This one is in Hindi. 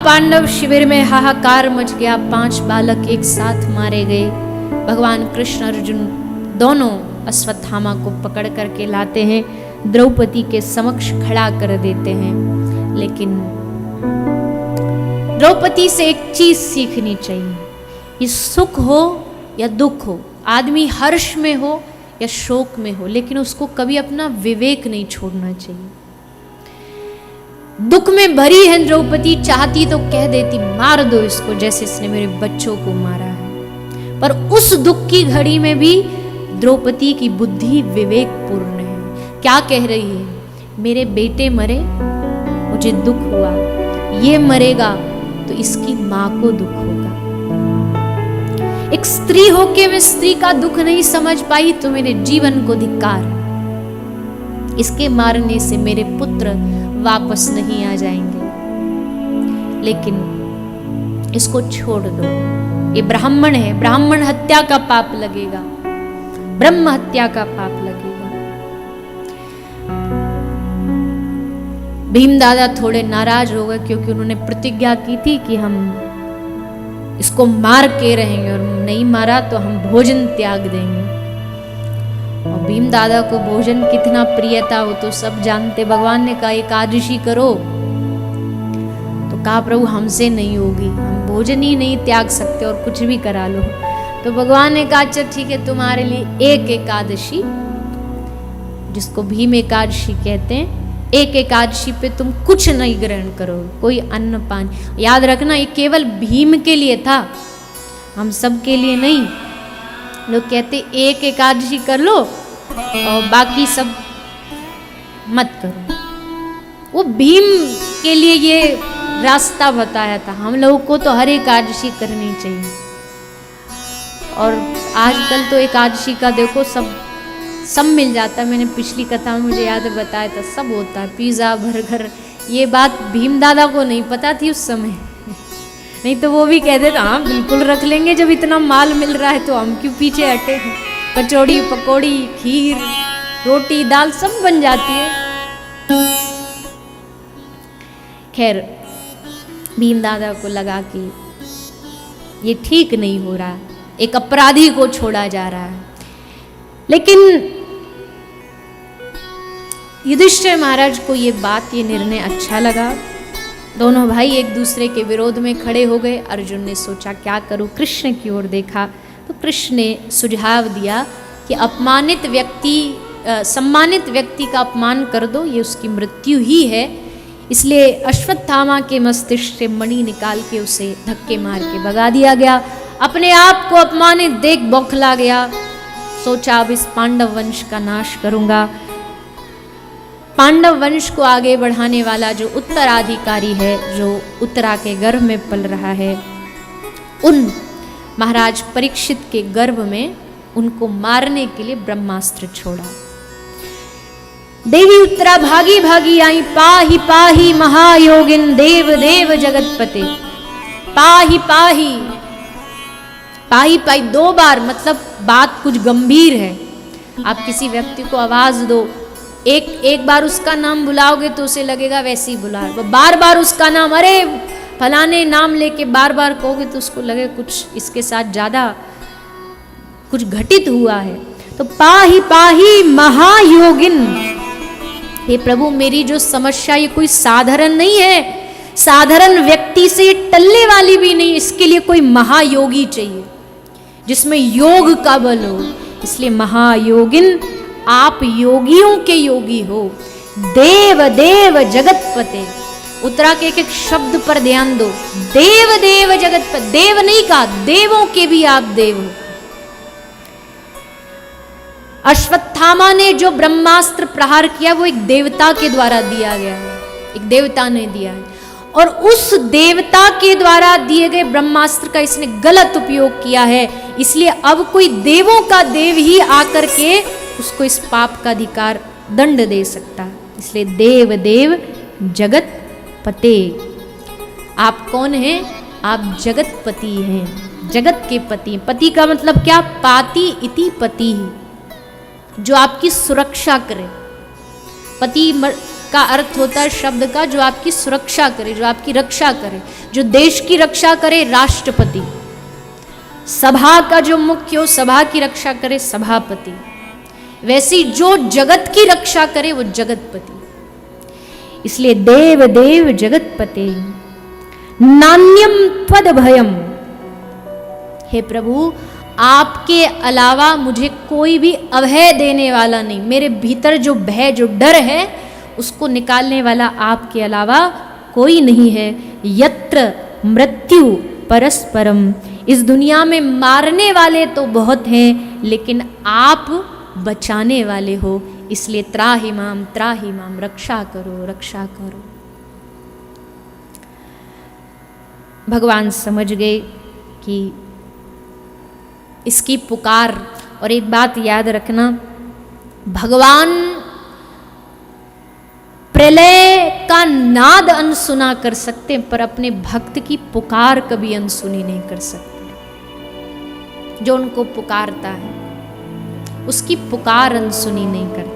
पांडव शिविर में हाहाकार मच गया। 5 बालक एक साथ मारे गए। भगवान कृष्ण अर्जुन दोनों अश्वत्थामा को पकड़ करके लाते हैं, द्रौपदी के समक्ष खड़ा कर देते हैं। लेकिन द्रौपदी से एक चीज सीखनी चाहिए, ये सुख हो या दुख हो, आदमी हर्ष में हो या शोक में हो, लेकिन उसको कभी अपना विवेक नहीं छोड़ना चाहिए। दुख में भरी है द्रौपदी, चाहती तो कह देती मार दो इसको जैसे इसने मेरे बच्चों को मारा है, पर उस दुख की घड़ी में भी द्रौपदी की बुद्धि विवेकपूर्ण है। क्या कह रही है? मेरे बेटे मरे, मुझे दुख हुआ, ये मरेगा तो इसकी मां को दुख होगा। एक स्त्री होके मैं स्त्री का दुख नहीं समझ पाई तो मेरे जीवन को धिक्कार। इसके मारने से मेरे पुत्र वापस नहीं आ जाएंगे, लेकिन इसको छोड़ दो, ये ब्राह्मण है, ब्राह्मण हत्या का पाप लगेगा, ब्रह्म हत्या का पाप लगेगा। भीम दादा थोड़े नाराज हो गए क्योंकि उन्होंने प्रतिज्ञा की थी कि हम इसको मार के रहेंगे और नहीं मारा तो हम भोजन त्याग देंगे। और भीम दादा को भोजन कितना प्रिय था वो तो सब जानते। भगवान ने कहा एकादशी करो, तो कहा प्रभु हमसे नहीं होगी, हम भोजन ही नहीं त्याग सकते और कुछ भी करा लो। तो भगवान ने कहा अच्छा ठीक है, तुम्हारे लिए एक एकादशी, जिसको भीम एकादशी कहते हैं, एक एकादशी पे तुम कुछ नहीं ग्रहण करो, कोई अन्न पानी। याद रखना ये केवल भीम के लिए था, हम सब के लिए नहीं। लोग कहते एक एकादशी कर लो और बाकी सब मत करो। वो भीम के लिए ये रास्ता बताया था, हम लोगों को तो हर एकादशी करनी चाहिए। और आजकल तो एकादशी का देखो सब मिल जाता है। मैंने पिछली कथा में मुझे याद है बताया था, सब होता है, पिज़्ज़ा बर्गर। ये बात भीम दादा को नहीं पता थी उस समय, नहीं तो वो भी कहते थे हाँ बिल्कुल रख लेंगे, जब इतना माल मिल रहा है तो हम क्यों पीछे हटे। कचौड़ी पकौड़ी खीर रोटी दाल सब बन जाती है। खैर भीम दादा को लगा कि ये ठीक नहीं हो रहा, एक अपराधी को छोड़ा जा रहा है। लेकिन युधिष्ठिर महाराज को ये बात, ये निर्णय अच्छा लगा। दोनों भाई एक दूसरे के विरोध में खड़े हो गए। अर्जुन ने सोचा क्या करूं, कृष्ण की ओर देखा तो कृष्ण ने सुझाव दिया कि सम्मानित व्यक्ति का अपमान कर दो, ये उसकी मृत्यु ही है। इसलिए अश्वत्थामा के मस्तिष्क से मणि निकाल के उसे धक्के मार के भगा दिया गया। अपने आप को अपमानित देख बौखला गया। सोचा अब इस पांडव वंश का नाश करूंगा। पांडव वंश को आगे बढ़ाने वाला जो उत्तराधिकारी है, जो उत्तरा के गर्भ में पल रहा है, उन महाराज परीक्षित के गर्भ में उनको मारने के लिए ब्रह्मास्त्र छोड़ा। देवी उत्तरा भागी भागी आई, पाही पाही महायोगिन देव देव जगतपते। पाही पाही पाही पाही 2 बार, मतलब बात कुछ गंभीर है। आप किसी व्यक्ति को आवाज दो, एक बार उसका नाम बुलाओगे तो उसे लगेगा वैसे ही बुला, बार बार उसका नाम, अरे फलाने नाम लेके बार बार कहोगे तो उसको लगे कुछ इसके साथ ज्यादा कुछ घटित हुआ है। तो पाही पाही महायोगिन, हे प्रभु मेरी जो समस्या ये कोई साधारण नहीं है, साधारण व्यक्ति से टलने वाली भी नहीं, इसके लिए कोई महायोगी चाहिए जिसमें योग का बल हो। इसलिए महायोगिन, आप योगियों के योगी हो। देव देव जगतपते, उत्तरा के एक एक शब्द पर ध्यान दो। देव देव जगतपते, देव नहीं कहा, देवों के भी आप देव हो। अश्वत्थामा ने जो ब्रह्मास्त्र प्रहार किया वो एक देवता के द्वारा दिया गया है, एक देवता ने दिया है, और उस देवता के द्वारा दिए गए ब्रह्मास्त्र का इसने गलत उपयोग किया है। इसलिए अब कोई देवों का देव ही आकर के उसको इस पाप का अधिकार दंड दे सकता है। इसलिए देव देव जगत पते, आप कौन हैं? आप जगतपति हैं, जगत के पति। पति का मतलब क्या? पाति इति पति, जो आपकी सुरक्षा करे। पति का अर्थ होता है शब्द का जो आपकी सुरक्षा करे, जो आपकी रक्षा करे, जो देश की रक्षा करे, राष्ट्रपति। सभा का जो मुख्य हो, सभा की रक्षा करे, सभापति। वैसी जो जगत की रक्षा करे वो जगतपति। इसलिए देव देव जगतपते नान्यम त्वद भयम, हे प्रभु आपके अलावा मुझे कोई भी अभय देने वाला नहीं। मेरे भीतर जो भय, जो डर है, उसको निकालने वाला आपके अलावा कोई नहीं है। यत्र मृत्यु परस्परम, इस दुनिया में मारने वाले तो बहुत हैं, लेकिन आप बचाने वाले हो। इसलिए त्राहि माम, रक्षा करो, रक्षा करो। भगवान समझ गए कि इसकी पुकार। और एक बात याद रखना, भगवान प्रलय का नाद अनसुना कर सकते, पर अपने भक्त की पुकार कभी अनसुनी नहीं कर सकते। जो उनको पुकारता है उसकी पुकार अनसुनी नहीं करता।